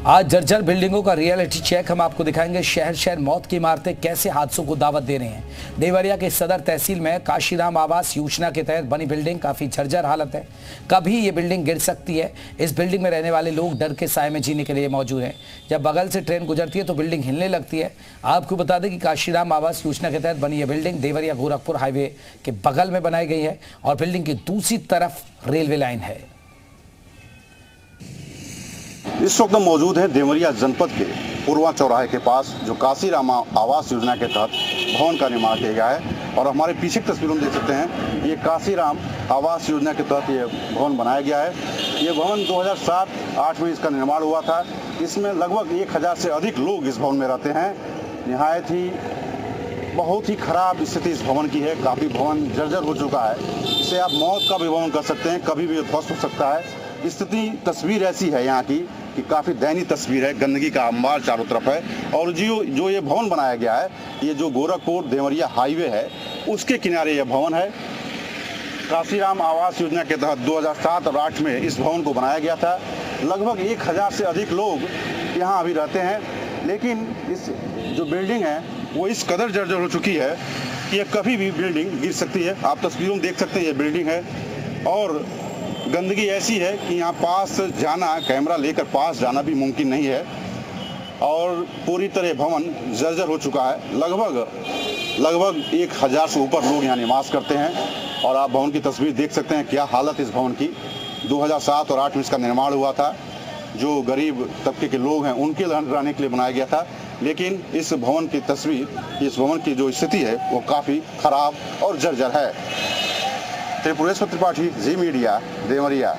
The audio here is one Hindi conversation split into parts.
आज जर्जर बिल्डिंगों का रियलिटी चेक हम आपको दिखाएंगे। शहर शहर मौत की इमारतें कैसे हादसों को दावत दे रही हैं। देवरिया के सदर तहसील में काशीराम आवास योजना के तहत बनी बिल्डिंग काफी जर्जर हालत है। कभी ये बिल्डिंग गिर सकती है। इस बिल्डिंग में रहने वाले लोग डर के साए में जीने के लिए मौजूद हैं। जब बगल से ट्रेन गुजरती है तो बिल्डिंग हिलने लगती है। आपको बता दें कि काशीराम आवास योजना के तहत बनी यह बिल्डिंग देवरिया गोरखपुर हाईवे के बगल में बनाई गई है और बिल्डिंग की दूसरी तरफ रेलवे लाइन है। इस वक्त हम मौजूद हैं देवरिया जनपद के पूर्वा चौराहे के पास, जो काशीराम आवास योजना के तहत भवन का निर्माण किया गया है। और हमारे पीछे की तस्वीरों में देख सकते हैं, ये काशीराम आवास योजना के तहत ये भवन बनाया गया है। ये भवन 2007-08 में इसका निर्माण हुआ था। इसमें लगभग 1000 से अधिक लोग इस भवन में रहते हैं। निहायत ही बहुत ही खराब स्थिति इस भवन की है। काफ़ी भवन जर्जर हो चुका है। इसे आप मौत का भी भवन कर सकते हैं, कभी भी ध्वस्त हो सकता है। स्थिति तस्वीर ऐसी है यहाँ की कि काफ़ी दयनीय तस्वीर है। गंदगी का अंबार चारों तरफ है। और जो ये भवन बनाया गया है, ये जो गोरखपुर देवरिया हाईवे है उसके किनारे यह भवन है। काशीराम आवास योजना के तहत 2007 और 8 में इस भवन को बनाया गया था। लगभग 1000 से अधिक लोग यहाँ अभी रहते हैं। लेकिन इस जो बिल्डिंग है वो इस कदर जर्जर हो चुकी है कि ये कभी भी बिल्डिंग गिर सकती है। आप तस्वीरों में देख सकते हैं, ये बिल्डिंग है और गंदगी ऐसी है कि यहाँ पास जाना, कैमरा लेकर पास जाना भी मुमकिन नहीं है। और पूरी तरह भवन जर्जर हो चुका है। लगभग 1000 से ऊपर लोग यहाँ निवास करते हैं। और आप भवन की तस्वीर देख सकते हैं, क्या हालत इस भवन की। 2007 और 8 में इसका निर्माण हुआ था। जो गरीब तबके के लोग हैं उनके रहने के लिए बनाया गया था। लेकिन इस भवन की तस्वीर, इस भवन की जो स्थिति है वो काफ़ी खराब और जर्जर है। त्रिपुरेश्वर त्रिपाठी, जी मीडिया, देवरिया।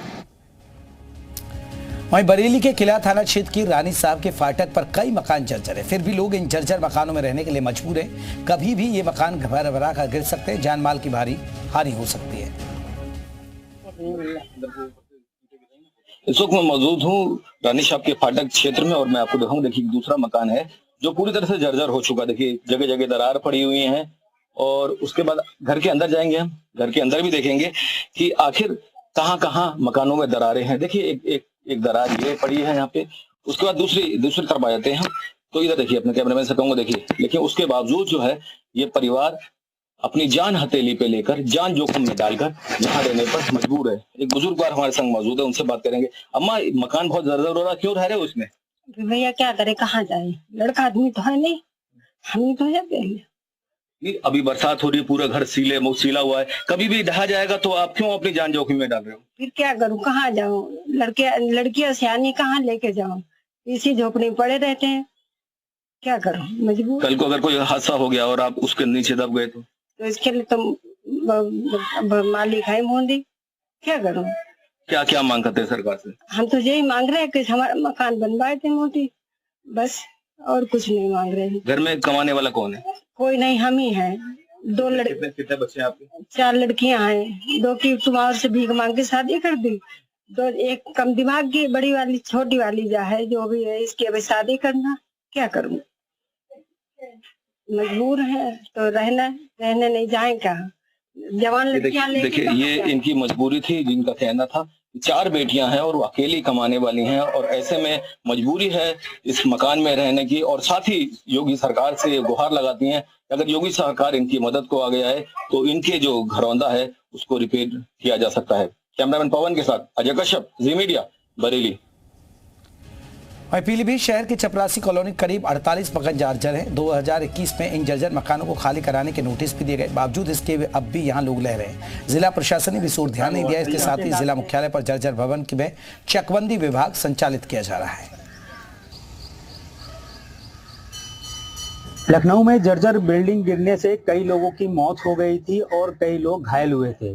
वहीं बरेली के किला थाना क्षेत्र की रानी साहब के फाटक पर कई मकान जर्जर है। फिर भी लोग इन जर्जर मकानों में रहने के लिए मजबूर हैं। कभी भी ये मकान भरा कर गिर सकते हैं। जान माल की भारी हानि हो सकती है। इस वक्त मैं मौजूद हूँ रानी साहब के फाटक क्षेत्र में और मैं आपको दिखाऊं। देखिए, दूसरा मकान है जो पूरी तरह से जर्जर हो चुका। देखिए, जगह जगह दरार पड़ी हुई है। और उसके बाद घर के अंदर जाएंगे, हम घर के अंदर भी देखेंगे कि आखिर कहाँ कहाँ मकानों में दरारें हैं। देखिए, एक दरार ये पड़ी है यहाँ पे। उसके बाद दूसरी तरफ आ जाते हैं हम, तो इधर देखिए, अपने कैमरामैन से कहूंगा देखिए। लेकिन उसके बावजूद जो है ये परिवार अपनी जान हथेली पे लेकर, जान जोखिम में डालकर यहाँ रहने पर मजबूर है। एक बुजुर्ग हमारे संग मौजूद है, उनसे बात करेंगे। अम्मा, मकान बहुत जर्जर हो रहा, क्यों रह रहे हो इसमें? भैया क्या करे, कहाँ जाए, लड़का आदमी तो है नहीं, हम तो है। अभी बरसात हो रही है, पूरा घर सीला हुआ है। कभी भी ढहा जाएगा तो आप क्यों अपनी जान जोखिम में डाल रहे हो? फिर क्या करूं, कहाँ जाऊं, लड़कियां सियानी कहाँ लेके जाऊं, इसी झोपड़ी में पड़े रहते हैं। क्या करूं, मजबूर। कल को अगर कोई हादसा हो गया और आप उसके नीचे दब गए तो इसके लिए तो मालिक है मोदी। क्या करूं? क्या क्या मांग करते हैं सरकार से? हम तो यही मांग रहे हैं कि हमारा मकान बनवाए थे मोदी, बस, और कुछ नहीं मांग रहे हैं। घर में कमाने वाला कौन है? कोई नहीं, हम ही हैं। 2 लड़के, कितने बच्चे हैं आपके? 4 लड़कियां हैं। 2 की तुम्हारे से भीख मांग के शादी कर दी। 2, एक कम दिमाग की, बड़ी वाली, छोटी वाली जा है जो भी है, इसकी अभी शादी करना। क्या करूं, मजबूर है तो रहने नहीं जाए कहाँ। जवान लड़कियां देखिए, ये इनकी मजबूरी थी। जिनका कहना था 4 बेटियां हैं और वो अकेली कमाने वाली हैं और ऐसे में मजबूरी है इस मकान में रहने की। और साथ ही योगी सरकार से गुहार लगाती हैं, अगर योगी सरकार इनकी मदद को आ गया है तो इनके जो घरौंदा है उसको रिपेयर किया जा सकता है। कैमरामैन पवन के साथ अजय कश्यप, जी मीडिया, बरेली। वहीं पीलीभीत शहर की चपरासी कॉलोनी करीब 48 मकान जर्जर हैं। 2021 में इन जर्जर मकानों को खाली कराने के नोटिस भी दिए गए। बावजूद इसके अब भी यहां लोग रह रहे हैं। जिला प्रशासन ने भी इस ओर ध्यान नहीं दिया। इसके साथ ही जिला मुख्यालय पर जर्जर भवन में चकबंदी विभाग संचालित किया जा रहा है। लखनऊ में जर्जर बिल्डिंग गिरने से कई लोगों की मौत हो गई थी और कई लोग घायल हुए थे।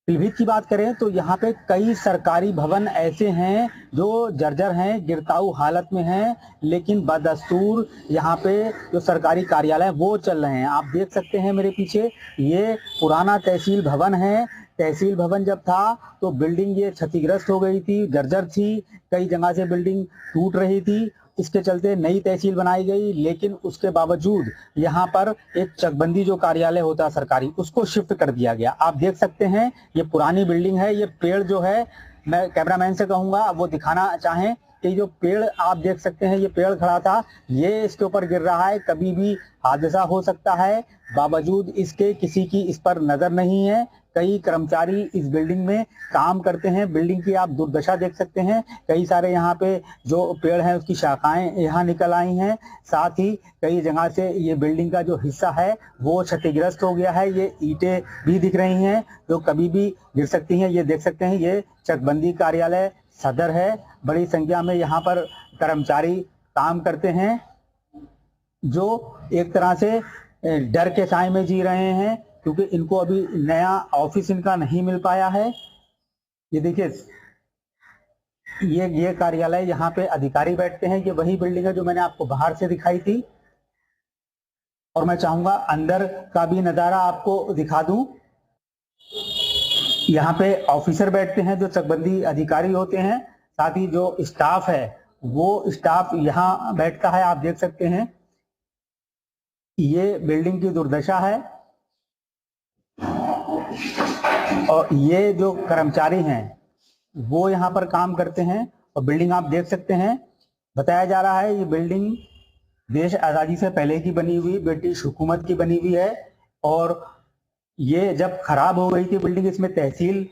पीलीभीत की बात करें तो यहाँ पे कई सरकारी भवन ऐसे हैं जो जर्जर हैं, गिरताऊ हालत में हैं, लेकिन बदस्तूर यहाँ पे जो सरकारी कार्यालय वो चल रहे हैं। आप देख सकते हैं मेरे पीछे, ये पुराना तहसील भवन है। तहसील भवन जब था तो बिल्डिंग ये क्षतिग्रस्त हो गई थी, जर्जर थी, कई जगह से बिल्डिंग टूट रही थी। इसके चलते नई तहसील बनाई गई, लेकिन उसके बावजूद यहाँ पर एक चकबंदी जो कार्यालय होता है सरकारी, उसको शिफ्ट कर दिया गया। आप देख सकते हैं ये पुरानी बिल्डिंग है। ये पेड़ जो है, मैं कैमरामैन से कहूंगा वो दिखाना चाहें कि जो पेड़ आप देख सकते हैं, ये पेड़ खड़ा था, ये इसके ऊपर गिर रहा है, कभी भी हादसा हो सकता है। बावजूद इसके किसी की इस पर नजर नहीं है। कई कर्मचारी इस बिल्डिंग में काम करते हैं। बिल्डिंग की आप दुर्दशा देख सकते हैं। कई सारे यहाँ पे जो पेड़ हैं उसकी शाखाएं यहाँ निकल आई हैं। साथ ही कई जगह से ये बिल्डिंग का जो हिस्सा है वो क्षतिग्रस्त हो गया है। ये ईंटें भी दिख रही हैं जो कभी भी गिर सकती हैं। ये देख सकते हैं, ये चकबंदी कार्यालय सदर है। बड़ी संख्या में यहाँ पर कर्मचारी काम करते हैं जो एक तरह से डर के साए में जी रहे हैं, क्योंकि इनको अभी नया ऑफिस इनका नहीं मिल पाया है। ये देखिए, ये कार्यालय, यहाँ पे अधिकारी बैठते हैं। ये वही बिल्डिंग है जो मैंने आपको बाहर से दिखाई थी, और मैं चाहूंगा अंदर का भी नजारा आपको दिखा दूं। यहाँ पे ऑफिसर बैठते हैं जो चकबंदी अधिकारी होते हैं। साथ ही जो स्टाफ है वो स्टाफ यहाँ बैठता है, आप देख सकते हैं। ये बिल्डिंग की दुर्दशा है, और ये जो कर्मचारी हैं वो यहाँ पर काम करते हैं। और बिल्डिंग आप देख सकते हैं, बताया जा रहा है ये बिल्डिंग देश आज़ादी से पहले की बनी हुई, ब्रिटिश हुकूमत की बनी हुई है। और ये जब खराब हो गई थी बिल्डिंग, इसमें तहसील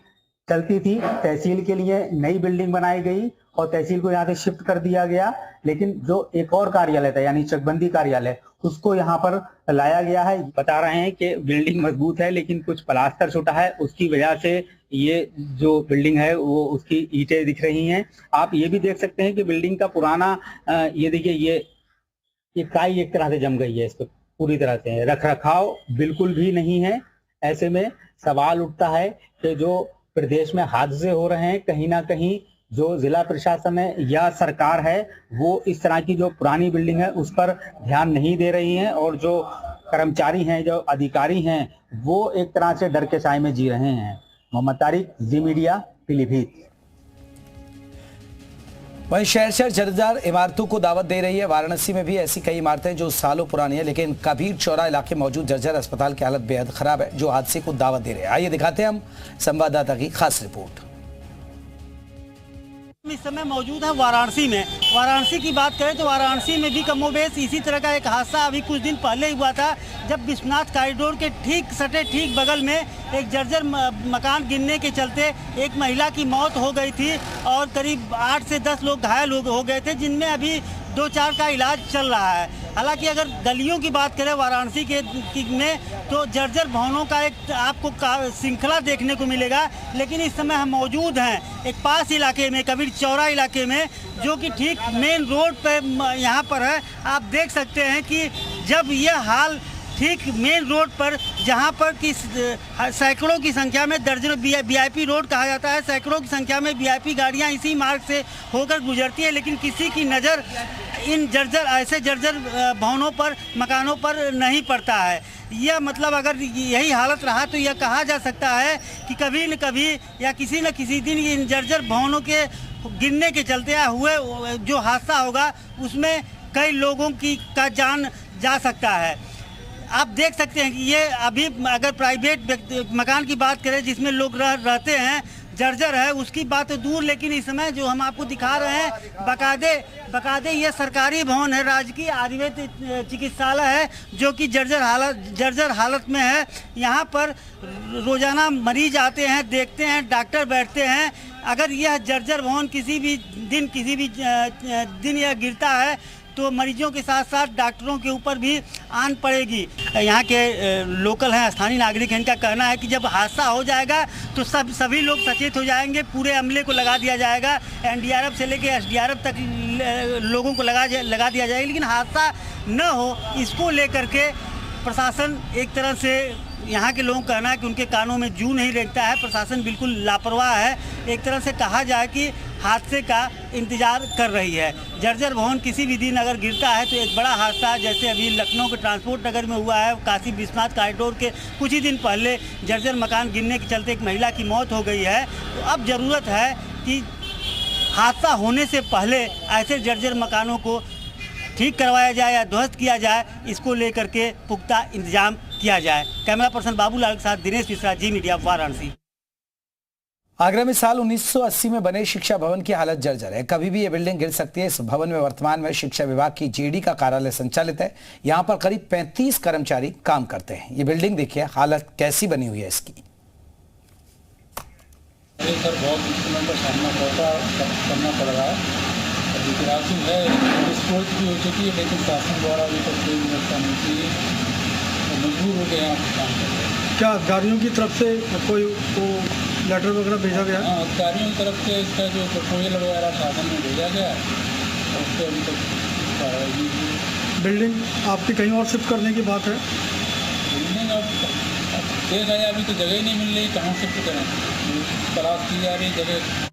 चलती थी, तहसील के लिए नई बिल्डिंग बनाई गई और तहसील को यहाँ से शिफ्ट कर दिया गया। लेकिन जो एक और कार्यालय था, यानी चकबंदी कार्यालय, उसको यहाँ पर लाया गया है। बता रहे हैं कि बिल्डिंग मजबूत है, लेकिन कुछ प्लास्टर छूटा है, उसकी वजह से ये जो बिल्डिंग है वो उसकी ईंटें दिख रही हैं। आप ये भी देख सकते हैं कि बिल्डिंग का पुराना, ये देखिए, ये काई एक तरह से जम गई है इस पर पूरी तरह से। रख रखाव बिल्कुल भी नहीं है। ऐसे में सवाल उठता है कि जो प्रदेश में हादसे हो रहे हैं, कहीं ना कहीं जो जिला प्रशासन है या सरकार है वो इस तरह की जो पुरानी बिल्डिंग है उस पर ध्यान नहीं दे रही है, और जो कर्मचारी हैं, जो अधिकारी हैं, वो एक तरह से डर के साए में जी रहे हैं। मोहम्मद तारिक, जी मीडिया, पीलीभीत। वहीं शहर जर्जर इमारतों को दावत दे रही है। वाराणसी में भी ऐसी कई इमारतें जो सालों पुरानी है, लेकिन कबीर चौरा इलाके मौजूद जर्जर अस्पताल की हालत बेहद खराब है, जो हादसे को दावत दे रहे हैं। आइए दिखाते हैं हम संवाददाता की खास रिपोर्ट। इस समय मौजूद है वाराणसी में। वाराणसी की बात करें तो वाराणसी में भी कमोबेश इसी तरह का एक हादसा अभी कुछ दिन पहले हुआ था, जब विश्वनाथ कॉरिडोर के ठीक बगल में एक जर्जर मकान गिरने के चलते एक महिला की मौत हो गई थी और करीब 8 से 10 लोग घायल हो गए थे, जिनमें अभी 2-4 का इलाज चल रहा है। हालांकि अगर गलियों की बात करें वाराणसी में तो जर्जर भवनों का एक आपको श्रृंखला देखने को मिलेगा। लेकिन इस समय हम मौजूद हैं एक पास इलाके में, कबीर चौरा इलाके में, जो कि ठीक मेन रोड पे यहाँ पर है। आप देख सकते हैं कि जब यह हाल ठीक मेन रोड पर, जहाँ पर कि सैकड़ों की संख्या में, दर्जनों वीआईपी रोड कहा जाता है, सैकड़ों की संख्या में वीआईपी गाड़ियाँ इसी मार्ग से होकर गुजरती है, लेकिन किसी की नज़र इन ऐसे जर्जर भवनों पर, मकानों पर नहीं पड़ता है। यह मतलब अगर यही हालत रहा तो यह कहा जा सकता है कि कभी न कभी या किसी न किसी दिन इन जर्जर भवनों के गिरने के चलते हुए जो हादसा होगा उसमें कई लोगों का जान जा सकता है। आप देख सकते हैं कि ये अभी अगर प्राइवेट मकान की बात करें जिसमें लोग रहते हैं, जर्जर है, उसकी बात तो दूर, लेकिन इस समय जो हम आपको दिखा रहे हैं बकायदे ये सरकारी भवन है, राजकीय आयुर्वेद चिकित्सालय है, जो कि जर्जर हालत में है। यहाँ पर रोजाना मरीज आते हैं, देखते हैं, डॉक्टर बैठते हैं। अगर यह जर्जर भवन किसी भी दिन यह गिरता है तो मरीजों के साथ साथ डॉक्टरों के ऊपर भी आन पड़ेगी। यहाँ के लोकल हैं, स्थानीय नागरिक हैं, इनका कहना है कि जब हादसा हो जाएगा तो सभी लोग सचेत हो जाएंगे, पूरे अमले को लगा दिया जाएगा, एनडीआरएफ से लेकर एसडीआरएफ तक लोगों को लगा दिया जाएगा। लेकिन हादसा न हो, इसको लेकर के प्रशासन एक तरह से, यहाँ के लोगों का कहना है कि उनके कानों में जू नहीं रेंगता है, प्रशासन बिल्कुल लापरवाह है। एक तरह से कहा जाए कि हादसे का इंतजार कर रही है। जर्जर भवन किसी भी दिन अगर गिरता है तो एक बड़ा हादसा, जैसे अभी लखनऊ के ट्रांसपोर्ट नगर में हुआ है, काशी विश्वनाथ कॉरिडोर के कुछ ही दिन पहले जर्जर मकान गिरने के चलते एक महिला की मौत हो गई है। तो अब ज़रूरत है कि हादसा होने से पहले ऐसे जर्जर मकानों को ठीक करवाया जाए या ध्वस्त किया जाए, इसको लेकर के पुख्ता इंतजाम किया जाए। कैमरा पर्सन बाबूलाल के साथ दिनेश मिश्रा, जी मीडिया, वाराणसी। आगरा में साल 1980 में बने शिक्षा भवन की हालत जर्जर है। कभी भी ये बिल्डिंग गिर सकती है। इस भवन में वर्तमान में शिक्षा विभाग की जेडी का कार्यालय संचालित है। यहाँ पर करीब 35 कर्मचारी काम करते हैं। ये बिल्डिंग देखिए हालत कैसी बनी हुई है इसकी। सर बहुत मुश्किलों का सामना करना पड़ रहा है। राशि है डिस्पोज भी हो चुकी है, लेकिन शासन द्वारा अभी तक कोई व्यवस्था नहीं की है, तो मजबूर हो गए यहाँ काम करते हैं। क्या अधिकारियों की तरफ से कोई लेटर वगैरह भेजा गया? हाँ, अधिकारियों की तरफ से इसका जो प्रपोजल वगैरह शासन में भेजा गया है, उस पर अभी तक कार्रवाई नहीं हुई। बिल्डिंग आपकी कहीं और शिफ्ट करने की बात है? बिल्डिंग अब देख रहे हैं, अभी तो जगह ही नहीं मिल रही, कहाँ शिफ्ट करें, तलाश की जा रही जगह।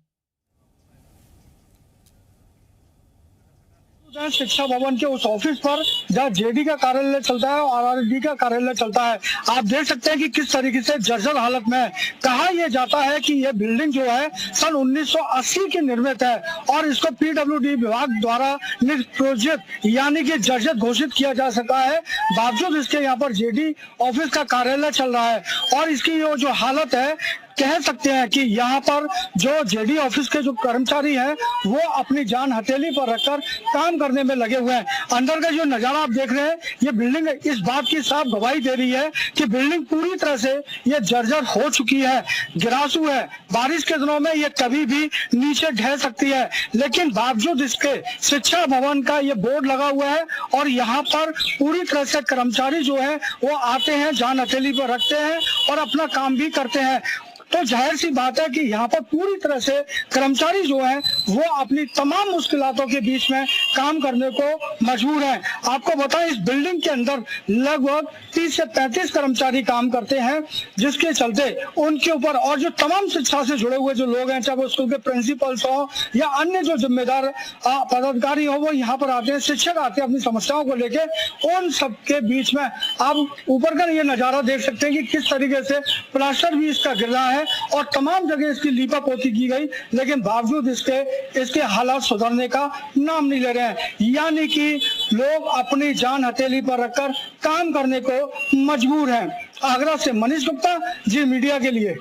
शिक्षा भवन के उस ऑफिस पर जहाँ जेडी का कार्यालय चलता है और आरआरडी का कार्यालय चलता है, आप देख सकते हैं कि किस तरीके से जर्जर हालत में है। कहा यह जाता है कि यह बिल्डिंग जो है सन 1980 की निर्मित है और इसको पीडब्ल्यूडी विभाग द्वारा निष्प्रयोजित यानी कि जर्जर घोषित किया जा सका है। बावजूद इसके यहाँ पर जेडी ऑफिस का कार्यालय चल रहा है और इसकी जो हालत है, कह सकते हैं कि यहाँ पर जो जेडी ऑफिस के जो कर्मचारी हैं वो अपनी जान हथेली पर रखकर काम करने में लगे हुए हैं। अंदर का जो नजारा आप देख रहे हैं, ये बिल्डिंग इस बात की साफ गवाही दे रही है कि बिल्डिंग पूरी तरह से ये जर्जर हो चुकी है, गिरासू है। बारिश के दिनों में ये कभी भी नीचे ढह सकती है, लेकिन बावजूद इसके शिक्षा भवन का ये बोर्ड लगा हुआ है और यहाँ पर पूरी तरह से कर्मचारी जो है वो आते हैं, जान हथेली पर रखते हैं और अपना काम भी करते हैं। तो जाहिर सी बात है कि यहाँ पर पूरी तरह से कर्मचारी जो हैं वो अपनी तमाम मुश्किलातों के बीच में काम करने को मजबूर हैं। आपको बताएं, इस बिल्डिंग के अंदर लगभग 30 से 35 कर्मचारी काम करते हैं, जिसके चलते उनके ऊपर और जो तमाम शिक्षा से जुड़े हुए जो लोग हैं, चाहे वो स्कूल के प्रिंसिपल्स हो या अन्य जो जिम्मेदार पदाधिकारी हो, वो यहाँ पर आते हैं, शिक्षक आते हैं अपनी समस्याओं को लेके। उन सबके बीच में आप ऊपर का ये नजारा देख सकते हैं कि किस तरीके से प्लास्टर भी इसका गिर रहा है और तमाम जगह इसकी लीपा पोती की गई, लेकिन बावजूद इसके हालात सुधरने का नाम नहीं ले रहे हैं। यानी कि लोग अपनी जान हथेली पर रखकर काम करने को मजबूर हैं। आगरा से मनीष गुप्ता, जी मीडिया के लिए।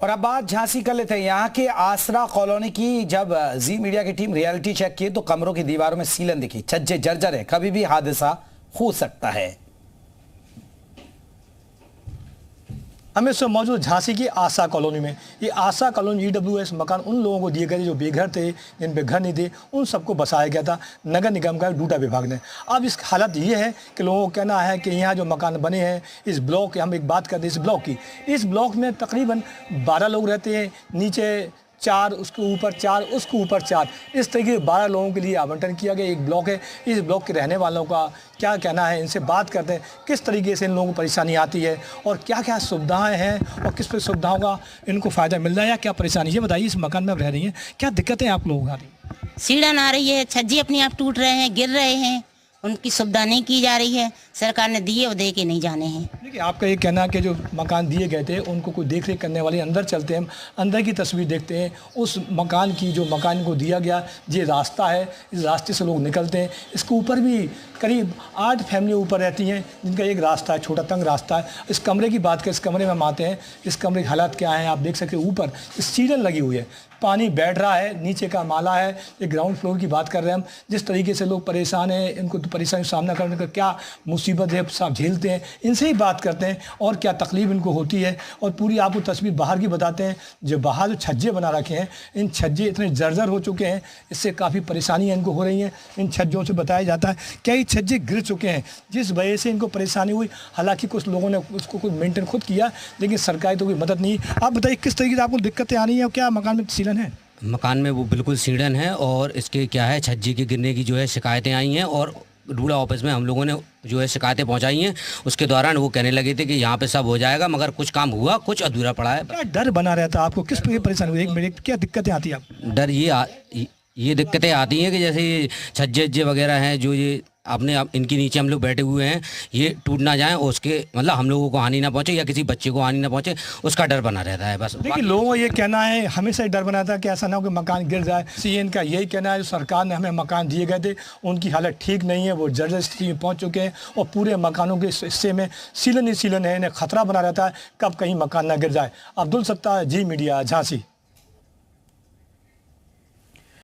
और अब बात झांसी कर लेते हैं। यहाँ के आसरा कॉलोनी की जब जी मीडिया की टीम रियलिटी चेक की तो कमरों की दीवारों में सीलन दिखी, छज्जे जर्जर है, कभी भी हादसा हो सकता है। हम इस मौजूद झांसी की आशा कॉलोनी में। ये आशा कॉलोनी EWS मकान उन लोगों को दिए गए थे जो बेघर थे, जिन पे घर नहीं थे, उन सबको बसाया गया था नगर निगम का डूडा विभाग ने। अब इस हालत ये है कि लोगों को कहना है कि यहाँ जो मकान बने हैं इस ब्लॉक, हम एक बात करते हैं इस ब्लॉक की, इस ब्लॉक में तकरीबन 12 लोग रहते हैं, नीचे 4, उसके ऊपर 4, उसके ऊपर 4, इस तरीके से 12 लोगों के लिए आवंटन किया गया। एक ब्लॉक है, इस ब्लॉक के रहने वालों का क्या कहना है, इनसे बात करते हैं किस तरीके से इन लोगों को परेशानी आती है और क्या क्या सुविधाएं हैं और किस पर सुविधाओं का इनको फ़ायदा मिल रहा है या क्या परेशानी है, बताइए। इस मकान में आप रह रही हैं, क्या दिक्कतें आप लोगों को आ रही हैं? सीढ़न आ रही है, छज्जे अपने आप टूट रहे हैं, गिर रहे हैं, उनकी सुविधा नहीं की जा रही है। सरकार ने दिए और दे के नहीं जाने हैं। देखिए, आपका ये कहना है कि जो मकान दिए गए थे उनको कोई देख रेख करने वाले, अंदर चलते हैं, अंदर की तस्वीर देखते हैं उस मकान की, जो मकान को दिया गया ये रास्ता है, इस रास्ते से लोग निकलते हैं। इसके ऊपर भी करीब 8 फैमिली ऊपर रहती हैं जिनका एक रास्ता है, छोटा तंग रास्ता है। इस कमरे की बात करें, इस कमरे में हम आते हैं, इस कमरे की हालात क्या है आप देख सकते हैं। ऊपर सीलन लगी हुई है, पानी बैठ रहा है, नीचे का माला है, ये ग्राउंड फ्लोर की बात कर रहे हैं हम। जिस तरीके से लोग परेशान हैं, इनको तो परेशानी का सामना करने का क्या मुसीबत है सब झेलते हैं, इनसे ही बात करते हैं और क्या तकलीफ इनको होती है और पूरी आपको तस्वीर बाहर की बताते हैं। जो बाहर जो छज्जे बना रखे हैं, इन छज्जे इतने जर्जर हो चुके हैं, इससे काफ़ी परेशानियाँ इनको हो रही हैं। इन छज्जों से बताया जाता है क्या ये छज्जे गिर चुके हैं, जिस वजह से इनको परेशानी हुई। हालांकि कुछ लोगों ने उसको कोई मेंटेन खुद किया, लेकिन सरकारी तो कोई मदद नहीं। आप बताइए किस तरीके से आपको दिक्कतें आ रही हैं और क्या मकान में सीलन है? मकान में वो बिल्कुल सीढ़न है और इसके क्या है, छज्जे के गिरने की जो है शिकायतें आई हैं और डूडा ऑफिस में हम लोगों ने जो है शिकायतें पहुंचाई हैं। उसके दौरान वो कहने लगे थे कि यहाँ पे सब हो जाएगा, मगर कुछ काम हुआ, कुछ अधूरा पड़ा है। क्या डर बना रहता है आपको, किस तरह की परेशानी हुई? एक मिनट, क्या दिक्कतें आती है आपको? डर ये दिक्कतें आती हैं कि जैसे ये छज्जे वगैरह हैं जो ये अपने इनके नीचे हम लोग बैठे हुए हैं, ये टूट ना जाए और उसके मतलब हम लोगों को हानि ना पहुंचे या किसी बच्चे को हानि ना पहुंचे, उसका डर बना रहता है बस। देखिए लोगों का ये कहना है, हमेशा ही डर बना था कि ऐसा ना हो कि मकान गिर जाए। सीएन का यही कहना है, जो सरकार ने हमें मकान दिए गए थे उनकी हालत ठीक नहीं है, वो जर्जर स्थिति में पहुँच चुके हैं और पूरे मकानों के हिस्से में सीलन ही सीलन है, इन्हें खतरा बना रहता है कब कहीं मकान ना गिर जाए। अब्दुल सत्तार, जी मीडिया, झांसी।